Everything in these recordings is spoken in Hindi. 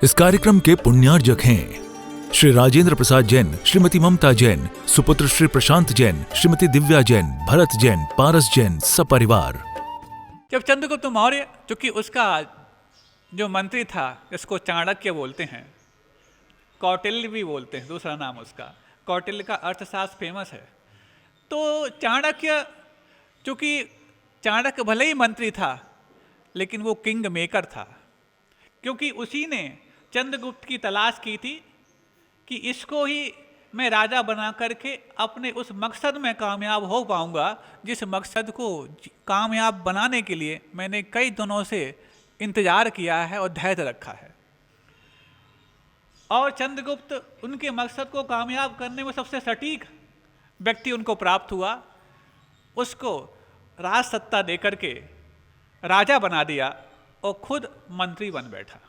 इस कार्यक्रम के पुण्यार्जक हैं श्री राजेंद्र प्रसाद जैन, श्रीमती ममता जैन, सुपुत्र श्री प्रशांत जैन, श्रीमती दिव्या जैन, भरत जैन, पारस जैन, सपरिवार। जब चंद्रगुप्त मौर्य, चूंकि उसका जो मंत्री था, इसको चाणक्य बोलते हैं, कौटिल्य भी बोलते हैं, दूसरा नाम उसका, कौटिल्य का अर्थशास्त्र फेमस है। तो चाणक्य, चूंकि चाणक्य भले ही मंत्री था, लेकिन वो किंग मेकर था, क्योंकि उसी ने चंद्रगुप्त की तलाश की थी कि इसको ही मैं राजा बना करके अपने उस मकसद में कामयाब हो पाऊंगा, जिस मकसद को कामयाब बनाने के लिए मैंने कई दिनों से इंतजार किया है और धैर्य रखा है। और चंद्रगुप्त उनके मकसद को कामयाब करने में सबसे सटीक व्यक्ति उनको प्राप्त हुआ। उसको राज सत्ता देकर के राजा बना दिया और खुद मंत्री बन बैठा।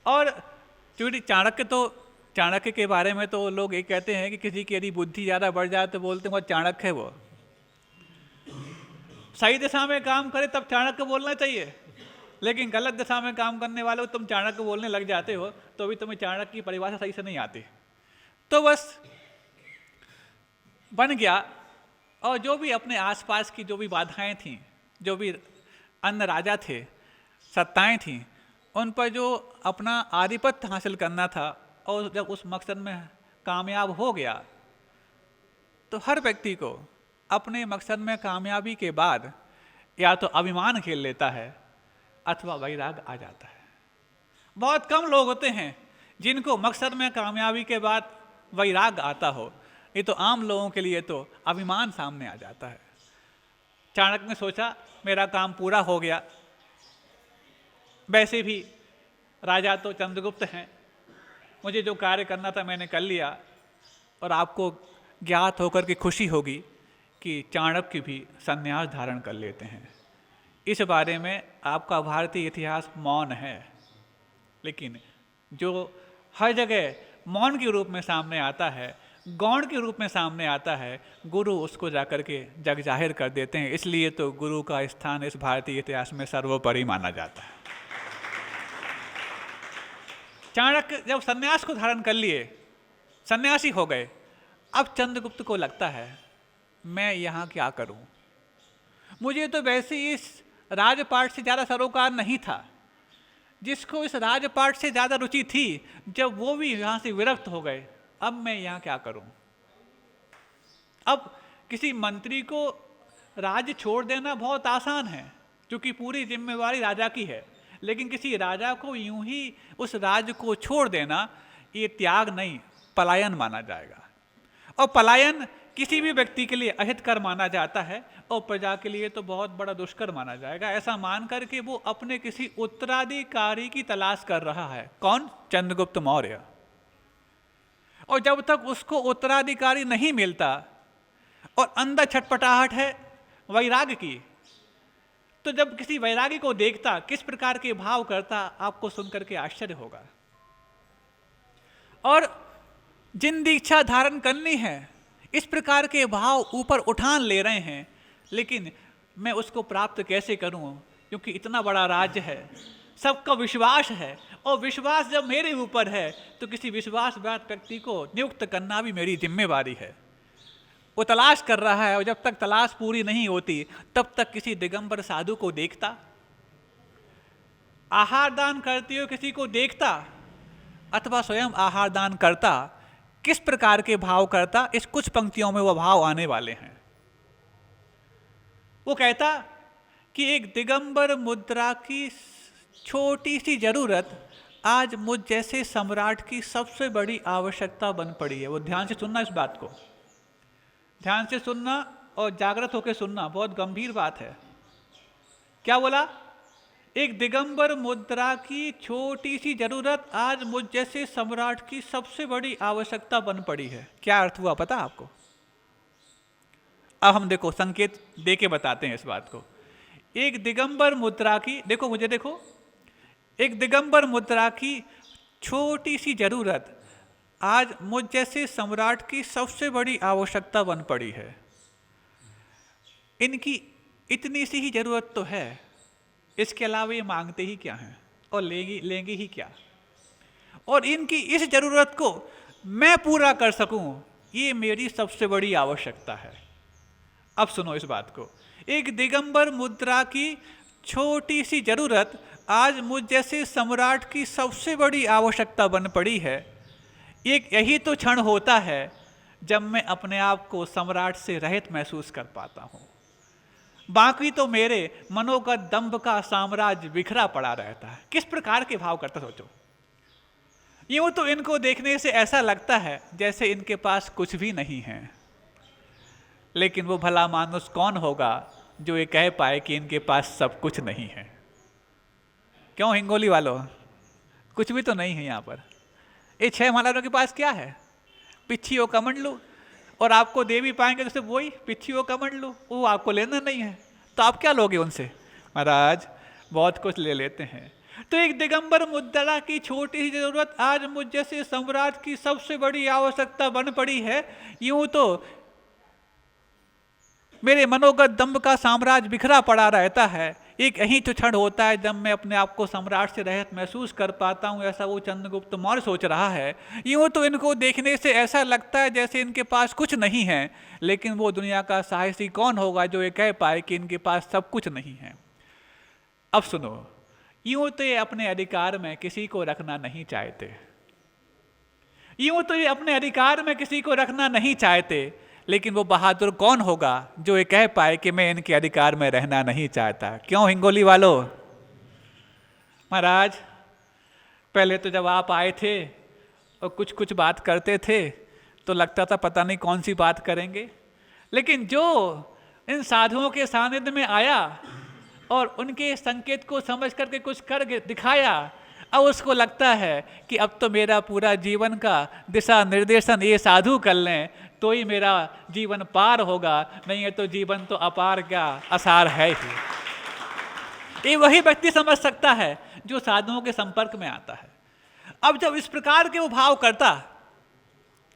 और चूंकि चाणक्य के बारे में तो लोग ये कहते हैं कि किसी की यदि बुद्धि ज़्यादा बढ़ जाए तो बोलते हैं बहुत चाणक्य है वो। सही दिशा में काम करे तब चाणक्य बोलना चाहिए, लेकिन गलत दिशा में काम करने वाले को तुम चाणक्य बोलने लग जाते हो तो भी तुम्हें चाणक्य की परिभाषा सही से नहीं आती। तो बस बन गया। और जो भी अपने आसपास की जो भी बाधाएं थीं, जो भी अन्य राजा थे, सत्ताएं थीं, उन पर जो अपना आधिपत्य हासिल करना था, और जब उस मकसद में कामयाब हो गया तो हर व्यक्ति को अपने मकसद में कामयाबी के बाद या तो अभिमान खेल लेता है अथवा वैराग आ जाता है। बहुत कम लोग होते हैं जिनको मकसद में कामयाबी के बाद वैराग आता हो। ये तो आम लोगों के लिए तो अभिमान सामने आ जाता है। चाणक्य ने सोचा मेरा काम पूरा हो गया, वैसे भी राजा तो चंद्रगुप्त हैं, मुझे जो कार्य करना था मैंने कर लिया। और आपको ज्ञात होकर के खुशी होगी कि चाणक्य भी संन्यास धारण कर लेते हैं। इस बारे में आपका भारतीय इतिहास मौन है, लेकिन जो हर जगह मौन के रूप में सामने आता है, गौण के रूप में सामने आता है, गुरु उसको जाकर के जग जाहिर कर देते हैं। इसलिए तो गुरु का स्थान इस भारतीय इतिहास में सर्वोपरि माना जाता है। चाणक्य जब सन्यास को धारण कर लिए, सन्यासी हो गए, अब चंद्रगुप्त को लगता है मैं यहाँ क्या करूँ, मुझे तो वैसे इस राजपाट से ज़्यादा सरोकार नहीं था। जिसको इस राजपाट से ज़्यादा रुचि थी, जब वो भी यहाँ से विरक्त हो गए, अब मैं यहाँ क्या करूँ। अब किसी मंत्री को राज्य छोड़ देना बहुत आसान है, क्योंकि पूरी जिम्मेवारी राजा की है, लेकिन किसी राजा को यूं ही उस राज्य को छोड़ देना ये त्याग नहीं, पलायन माना जाएगा। और पलायन किसी भी व्यक्ति के लिए अहितकर माना जाता है और प्रजा के लिए तो बहुत बड़ा दुष्कर माना जाएगा। ऐसा मान करके वो अपने किसी उत्तराधिकारी की तलाश कर रहा है। कौन? चंद्रगुप्त मौर्य। और जब तक उसको उत्तराधिकारी नहीं मिलता और अंदर छटपटाहट है वैराग्य की, तो जब किसी वैरागी को देखता किस प्रकार के भाव करता, आपको सुनकर के आश्चर्य होगा। और जिन दीक्षा धारण करनी है, इस प्रकार के भाव ऊपर उठान ले रहे हैं, लेकिन मैं उसको प्राप्त कैसे करूं, क्योंकि इतना बड़ा राज्य है, सबका विश्वास है, और विश्वास जब मेरे ऊपर है तो किसी विश्वासघात व्यक्ति को नियुक्त करना भी मेरी जिम्मेवारी है। वो तलाश कर रहा है, और जब तक तलाश पूरी नहीं होती तब तक किसी दिगंबर साधु को देखता, आहार दान करते हुए किसी को देखता, अथवा स्वयं आहार दान करता, किस प्रकार के भाव करता, इस कुछ पंक्तियों में वो भाव आने वाले हैं। वो कहता कि एक दिगंबर मुद्रा की छोटी सी जरूरत आज मुझ जैसे सम्राट की सबसे बड़ी आवश्यकता बन पड़ी है। वो ध्यान से सुनना, इस बात को ध्यान से सुनना और जागृत होकर सुनना, बहुत गंभीर बात है। क्या बोला? एक दिगंबर मुद्रा की छोटी सी जरूरत आज मुझ जैसे सम्राट की सबसे बड़ी आवश्यकता बन पड़ी है। क्या अर्थ हुआ पता आपको? अब हम देखो संकेत दे के बताते हैं इस बात को। एक दिगंबर मुद्रा की, देखो मुझे देखो, एक दिगंबर मुद्रा की छोटी सी जरूरत आज मुझ जैसे सम्राट की सबसे बड़ी आवश्यकता बन पड़ी है। इनकी इतनी सी ही जरूरत तो है, इसके अलावा ये मांगते ही क्या हैं? और लेंगी ही क्या, और इनकी इस जरूरत को मैं पूरा कर सकूं, ये मेरी सबसे बड़ी आवश्यकता है। अब सुनो इस बात को, एक दिगंबर मुद्रा की छोटी सी जरूरत आज मुझ जैसे सम्राट की सबसे बड़ी आवश्यकता बन पड़ी है। एक यही तो क्षण होता है जब मैं अपने आप को सम्राट से रहित महसूस कर पाता हूँ। बाकी तो मेरे मनोगत दंभ का साम्राज्य बिखरा पड़ा रहता है। किस प्रकार के भाव करता सोचो। यूं तो इनको देखने से ऐसा लगता है जैसे इनके पास कुछ भी नहीं है, लेकिन वो भला मानुस कौन होगा जो ये कह पाए कि इनके पास सब कुछ नहीं है। क्यों हिंगोली वालों, कुछ भी तो नहीं है यहाँ पर। ये 6 महाराजों के पास क्या है? पिच्छी हो कमंडलू, और आपको दे भी पाएंगे तो सिर्फ वही पिच्छी हो कमंडलू, वो आपको लेना नहीं है, तो आप क्या लोगे उनसे? महाराज बहुत कुछ ले लेते हैं। तो एक दिगंबर मुद्रा की छोटी सी जरूरत आज मुझ जैसे सम्राट की सबसे बड़ी आवश्यकता बन पड़ी है। यूं तो मेरे मनोगत दंभ का साम्राज्य बिखरा पड़ा रहता है। एक यही तो क्षण होता है जब मैं अपने आप को सम्राट से रहित महसूस कर पाता हूँ, ऐसा वो चंद्रगुप्त मौर्य सोच रहा है। यूँ तो इनको देखने से ऐसा लगता है जैसे इनके पास कुछ नहीं है, लेकिन वो दुनिया का साहसी कौन होगा जो ये कह पाए कि इनके पास सब कुछ नहीं है। अब सुनो, यूँ तो ये अपने अधिकार में किसी को रखना नहीं चाहते, यूँ तो ये अपने अधिकार में किसी को रखना नहीं चाहते, लेकिन वो बहादुर कौन होगा जो ये कह पाए कि मैं इनके अधिकार में रहना नहीं चाहता। क्यों हिंगोली वालों? महाराज पहले तो जब आप आए थे और कुछ कुछ बात करते थे तो लगता था पता नहीं कौन सी बात करेंगे, लेकिन जो इन साधुओं के सानिध्य में आया और उनके संकेत को समझ करके कुछ कर दिखाया, अब उसको लगता है कि अब तो मेरा पूरा जीवन का दिशा निर्देशन ये साधु कर लें तो ही मेरा जीवन पार होगा, नहीं है तो जीवन तो अपार क्या असार है ही। ये वही व्यक्ति समझ सकता है जो साधुओं के संपर्क में आता है। अब जब इस प्रकार के वो भाव करता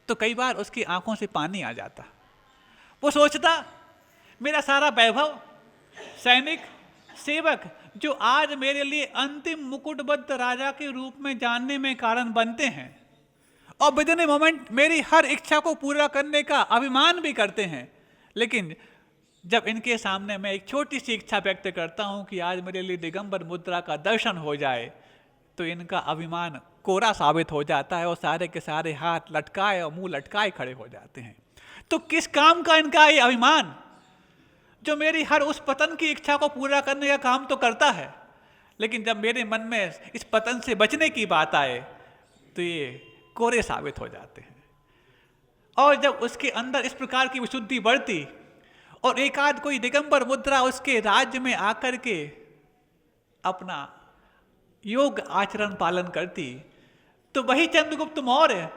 तो कई बार उसकी आंखों से पानी आ जाता। वो सोचता मेरा सारा वैभव, सैनिक, सेवक जो आज मेरे लिए अंतिम मुकुटबद्ध राजा के रूप में जानने में कारण बनते हैं और विदिन ए मोमेंट मेरी हर इच्छा को पूरा करने का अभिमान भी करते हैं, लेकिन जब इनके सामने मैं एक छोटी सी इच्छा व्यक्त करता हूं कि आज मेरे लिए दिगंबर मुद्रा का दर्शन हो जाए, तो इनका अभिमान कोरा साबित हो जाता है और सारे के सारे हाथ लटकाए और मुंह लटकाए खड़े हो जाते हैं। तो किस काम का इनका ये अभिमान जो मेरी हर उस पतन की इच्छा को पूरा करने का काम तो करता है, लेकिन जब मेरे मन में इस पतन से बचने की बात आए तो ये कोरे साबित हो जाते हैं। और जब उसके अंदर इस प्रकार की विशुद्धि बढ़ती और एकाध कोई दिगंबर मुद्रा उसके राज्य में आकर के अपना योग आचरण पालन करती, तो वही चंद्रगुप्त मौर्य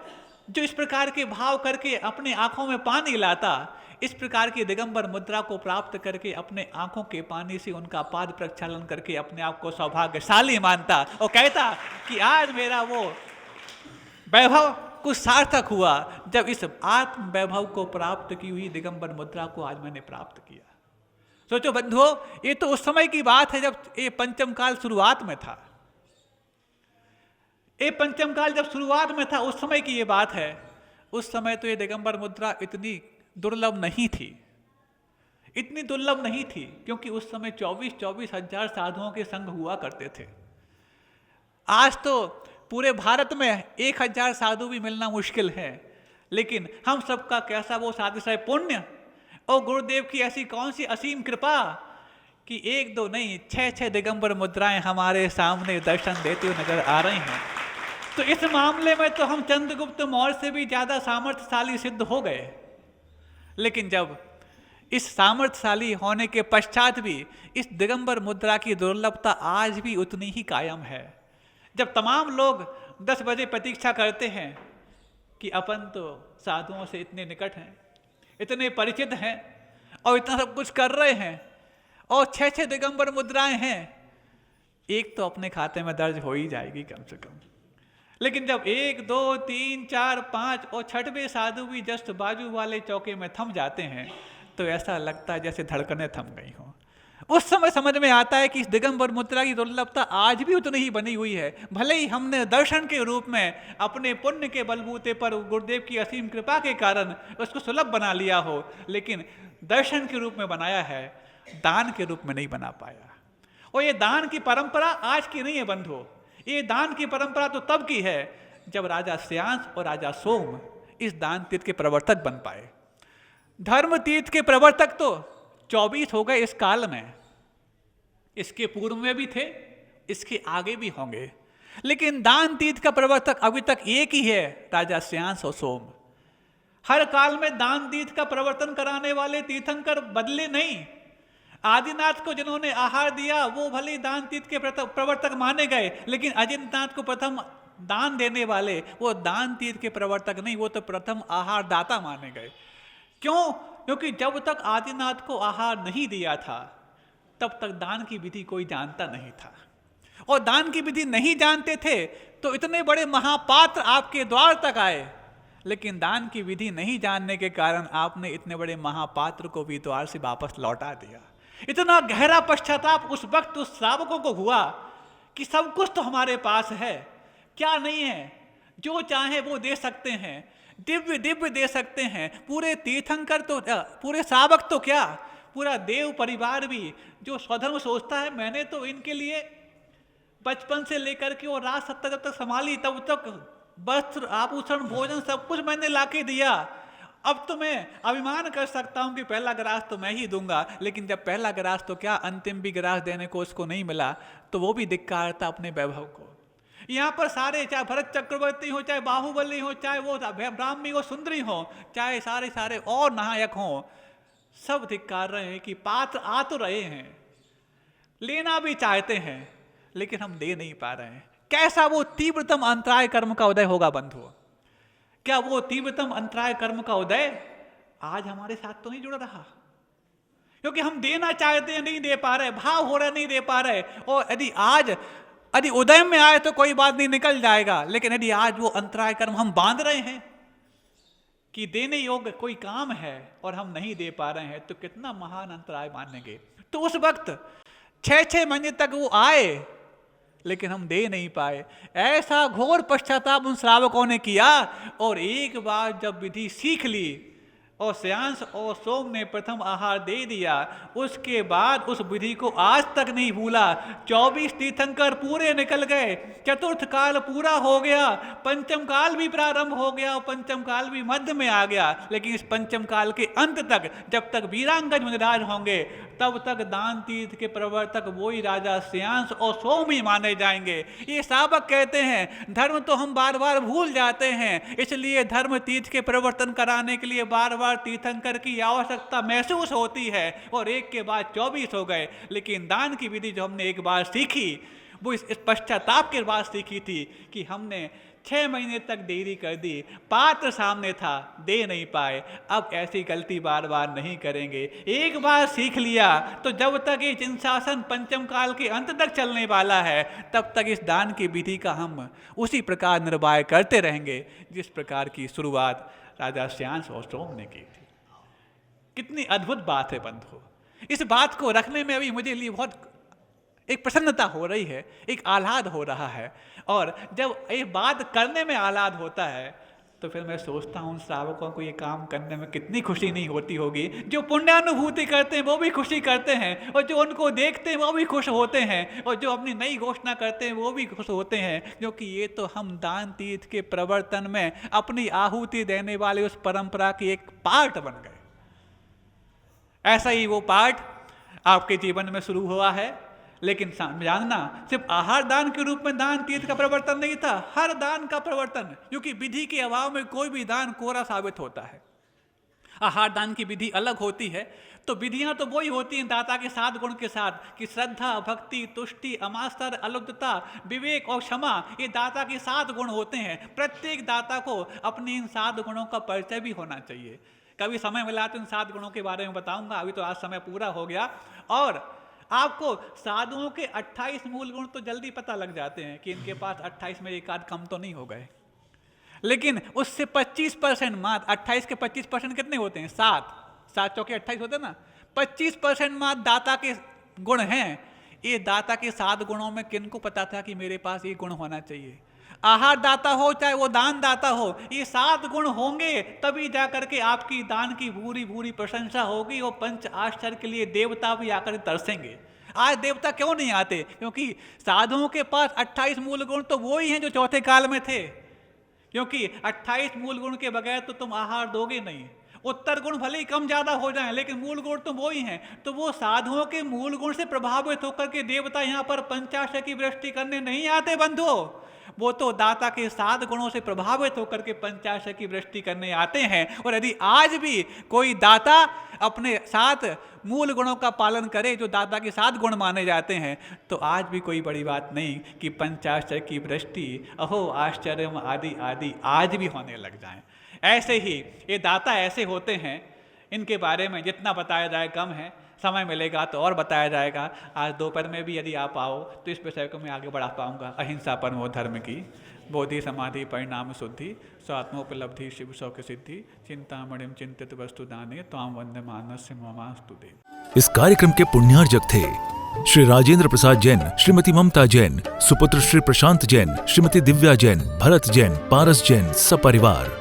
जो इस प्रकार के भाव करके अपने आंखों में पानी लाता, इस प्रकार की दिगंबर मुद्रा को प्राप्त करके अपने आंखों के पानी से उनका पाद प्रक्षालन करके अपने आप को सौभाग्यशाली मानता और कहता कि आज मेरा वो वैभव कुछ सार्थक हुआ जब इस आत्म वैभव को प्राप्त की हुई दिगंबर मुद्रा को आज मैंने प्राप्त किया। सोचो बंधुओं, ये तो उस समय की बात है जब ये पंचम काल शुरुआत में था। ये पंचम काल जब शुरुआत में था उस समय की ये बात है। उस समय तो ये दिगंबर मुद्रा इतनी दुर्लभ नहीं थी, इतनी दुर्लभ नहीं थी, क्योंकि उस समय 24-24 हजार साधुओं के संघ हुआ करते थे। आज तो पूरे भारत में 1000 साधु भी मिलना मुश्किल है, लेकिन हम सबका कैसा वो सातिशय पुण्य और गुरुदेव की ऐसी कौन सी असीम कृपा कि 1-2 नहीं 6-6 दिगंबर मुद्राएं हमारे सामने दर्शन देती हुई नजर आ रही हैं। तो इस मामले में तो हम चंद्रगुप्त मौर्य से भी ज्यादा सामर्थ्यशाली सिद्ध हो गए। लेकिन जब इस सामर्थ्यशाली होने के पश्चात भी इस दिगंबर मुद्रा की दुर्लभता आज भी उतनी ही कायम है। जब तमाम लोग 10 बजे प्रतीक्षा करते हैं कि अपन तो साधुओं से इतने निकट हैं, इतने परिचित हैं और इतना सब कुछ कर रहे हैं और 6-6 दिगंबर मुद्राएं हैं, एक तो अपने खाते में दर्ज हो ही जाएगी कम से कम। लेकिन जब 1, 2, 3, 4, 5 और 6वें साधु भी जस्ट बाजू वाले चौके में थम जाते हैं तो ऐसा लगता है जैसे धड़कनें थम गई हों। उस समय समझ में आता है कि इस दिगंबर मुद्रा की दुर्लभता आज भी उतनी ही बनी हुई है। भले ही हमने दर्शन के रूप में अपने पुण्य के बलबूते पर गुरुदेव की असीम कृपा के कारण उसको सुलभ बना लिया हो, लेकिन दर्शन के रूप में बनाया है, दान के रूप में नहीं बना पाया। और ये दान की परंपरा आज की नहीं है बंधुओं, ये दान की परंपरा तो तब की है जब राजा श्यांस और राजा सोम इस दान तीर्थ के प्रवर्तक बन पाए। धर्म तीर्थ के प्रवर्तक तो 24 हो गए इस काल में, इसके पूर्व में भी थे, इसके आगे भी होंगे, लेकिन दान तीर्थ का प्रवर्तक अभी तक एक ही है, राजा श्यांस और सोम। हर काल में दान तीर्थ का प्रवर्तन कराने वाले तीर्थंकर बदले नहीं। आदिनाथ को जिन्होंने आहार दिया वो भले दान तीर्थ के प्रवर्तक माने गए, लेकिन अजितनाथ को प्रथम दान देने वाले वो दान तीर्थ के प्रवर्तक नहीं, वो तो प्रथम आहार दाता माने गए। क्यों? क्योंकि जब तक आदिनाथ को आहार नहीं दिया था तब तक दान की विधि कोई जानता नहीं था, और दान की विधि नहीं जानते थे तो इतने बड़े महापात्र आपके द्वार तक आए, लेकिन दान की विधि नहीं जानने के कारण आपने इतने बड़े महापात्र को भी द्वार से वापस लौटा दिया। इतना गहरा पश्चाताप उस वक्त उस श्रावकों को हुआ कि सब कुछ तो हमारे पास है, क्या नहीं है, जो चाहे वो दे सकते हैं, दिव्य दिव्य दे सकते हैं, पूरे तीर्थंकर तो पूरे श्रावक तो क्या, पूरा देव परिवार भी जो स्वधर्म सोचता है, मैंने तो इनके लिए बचपन से लेकर के और रात सत्ता जब तक संभाली तब तक वस्त्र आभूषण भोजन सब कुछ मैंने लाके दिया, अब तो मैं अभिमान कर सकता हूं कि पहला ग्रास तो मैं ही दूंगा, लेकिन जब पहला ग्रास तो क्या अंतिम भी ग्रास देने को उसको नहीं मिला तो वो भी धिक्कारता अपने वैभव को। यहाँ पर सारे, चाहे भरत चक्रवर्ती हो, चाहे बाहुबली हो, चाहे वो ब्राह्मी हो, सुंदरी हो, चाहे सारे सारे और नायक हों, सब धिक्कार रहे हैं कि पात्र आ तो रहे हैं, लेना भी चाहते हैं, लेकिन हम दे नहीं पा रहे हैं। कैसा वो तीव्रतम अंतराय कर्म का उदय होगा बंधुओं? क्या वो तीव्रतम अंतराय कर्म का उदय आज हमारे साथ तो नहीं जुड़ रहा? क्योंकि हम देना चाहते हैं, नहीं दे पा रहे, भाव हो रहा नहीं दे पा रहे, और यदि उदय में आए तो कोई बात नहीं, निकल जाएगा, लेकिन यदि आज वो अंतराय कर्म हम बांध रहे हैं कि देने योग्य कोई काम है और हम नहीं दे पा रहे हैं, तो कितना महान अंतराय मानेंगे। तो उस वक्त 6-6 महीने तक वो आए लेकिन हम दे नहीं पाए, ऐसा घोर पश्चाताप उन श्रावकों ने किया। और एक बार जब विधि सीख ली और श्यांस और सोम ने प्रथम आहार दे दिया, उसके बाद उस विधि को आज तक नहीं भूला। 24 तीर्थंकर पूरे निकल गए, चतुर्थ काल पूरा हो गया, पंचम काल भी प्रारंभ हो गया और पंचम काल भी मध्य में आ गया, लेकिन इस पंचम काल के अंत तक जब तक वीरांगज मुनिराज होंगे तब तक दान तीर्थ के प्रवर्तक वही राजा श्यांस और सोम ही माने जाएंगे। ये श्रावक कहते हैं धर्म तो हम बार बार भूल जाते हैं, इसलिए धर्म तीर्थ के प्रवर्तन कराने के लिए बार बार तीर्थंकर की आवश्यकता महसूस होती है, और एक के बाद 24 हो गए। लेकिन दान की विधि जो हमने एक बार सीखी वो इस पश्चाताप के बाद सीखी थी कि हमने 6 महीने तक देरी कर दी, पात्र सामने था, दे नहीं पाए, अब ऐसी गलती बार बार नहीं करेंगे। एक बार सीख लिया तो जब तक ये जिनशासन पंचम काल के अंत तक चलने वाला है तब तक इस दान की विधि का हम उसी प्रकार निर्वाह करते रहेंगे जिस प्रकार की शुरुआत राजा श्यांस और सोम ने की थी। कितनी अद्भुत बात है बंधु, इस बात को रखने में अभी मुझे लिए बहुत एक प्रसन्नता हो रही है, एक आह्लाद हो रहा है। और जब ये बात करने में आह्लाद होता है तो फिर मैं सोचता हूँ श्रावकों को ये काम करने में कितनी खुशी नहीं होती होगी। जो पुण्यानुभूति करते हैं वो भी खुशी करते हैं, और जो उनको देखते हैं वो भी खुश होते हैं, और जो अपनी नई घोषणा करते हैं वो भी खुश होते हैं, क्योंकि ये तो हम दान तीर्थ के प्रवर्तन में अपनी आहुति देने वाले उस परंपरा की एक पार्ट बन गए। ऐसा ही वो पार्ट आपके जीवन में शुरू हुआ है। लेकिन जानना, सिर्फ आहार दान के रूप में दान तीर्थ का प्रवर्तन नहीं था, हर दान का प्रवर्तन, क्योंकि विधि के अभाव में कोई भी दान कोरा साबित होता है। आहार दान की विधि अलग होती है, तो विधियां तो वही होती हैं दाता के 7 गुण के साथ कि श्रद्धा, भक्ति, तुष्टि, अमास्तर, अलुद्धता, विवेक और क्षमा, ये दाता के 7 गुण होते हैं। प्रत्येक दाता को अपने इन 7 गुणों का परिचय भी होना चाहिए। कभी समय मिला तो इन 7 गुणों के बारे में बताऊंगा, अभी तो आज समय पूरा हो गया। और आपको साधुओं के 28 मूल गुण तो जल्दी पता लग जाते हैं कि इनके पास 28 में एक आध कम तो नहीं हो गए, लेकिन उससे 25% मात्र, 28 के 25% कितने होते हैं? 7 चौके 28 होते हैं ना, 25% मात्र दाता के गुण हैं, ये दाता के 7 गुणों में किनको पता था कि मेरे पास ये गुण होना चाहिए? आहार दाता हो चाहे वो दान दाता हो, ये 7 गुण होंगे तभी जा करके आपकी दान की भूरी भूरी प्रशंसा होगी। वो पंच आश्चर्य के लिए देवता भी आकर तरसेंगे। आज देवता क्यों नहीं आते? क्योंकि साधुओं के पास 28 मूल गुण तो वो ही हैं जो चौथे काल में थे। क्योंकि 28 मूल गुण के बगैर तो तुम आहार दोगे नहीं। उत्तर गुण भले ही कम ज्यादा हो जाएं, लेकिन मूल गुण तो वो ही हैं। तो वो साधुओं के मूल गुण से प्रभावित होकर के देवता यहाँ पर पंचाशय की वृष्टि करने नहीं आते बंधुओं। वो तो दाता के 7 गुणों से प्रभावित होकर के पंचाशय की वृष्टि करने आते हैं। और यदि आज भी कोई दाता अपने 7 मूल गुणों का पालन करे, जो दाता के 7 गुण माने जाते हैं, तो आज भी कोई बड़ी बात नहीं कि पंचाशय की वृष्टि अहो आश्चर्य आदि आदि आज भी होने लग जाएं। ऐसे ही ये दाता ऐसे होते हैं, इनके बारे में जितना बताया जाए कम है। समय मिलेगा तो और बताया जाएगा। आज दोपहर में भी यदि आप आओ तो इस विषय को मैं आगे बढ़ा पाऊंगा। अहिंसा परमो धर्म की, बोधि समाधि परिणाम शुद्धि, स्वात्मोपलब्धि शिव सौख्य सिद्धि, चिंतामणिम चिंतित वस्तु दाने त्वाम वंदे मानस्य ममास्तु दे। इस कार्यक्रम के पुण्यार्जक थे श्री राजेंद्र प्रसाद जैन, श्रीमती ममता जैन, सुपुत्र श्री प्रशांत जैन, श्रीमती दिव्या जैन, भरत जैन, पारस जैन, सपरिवार।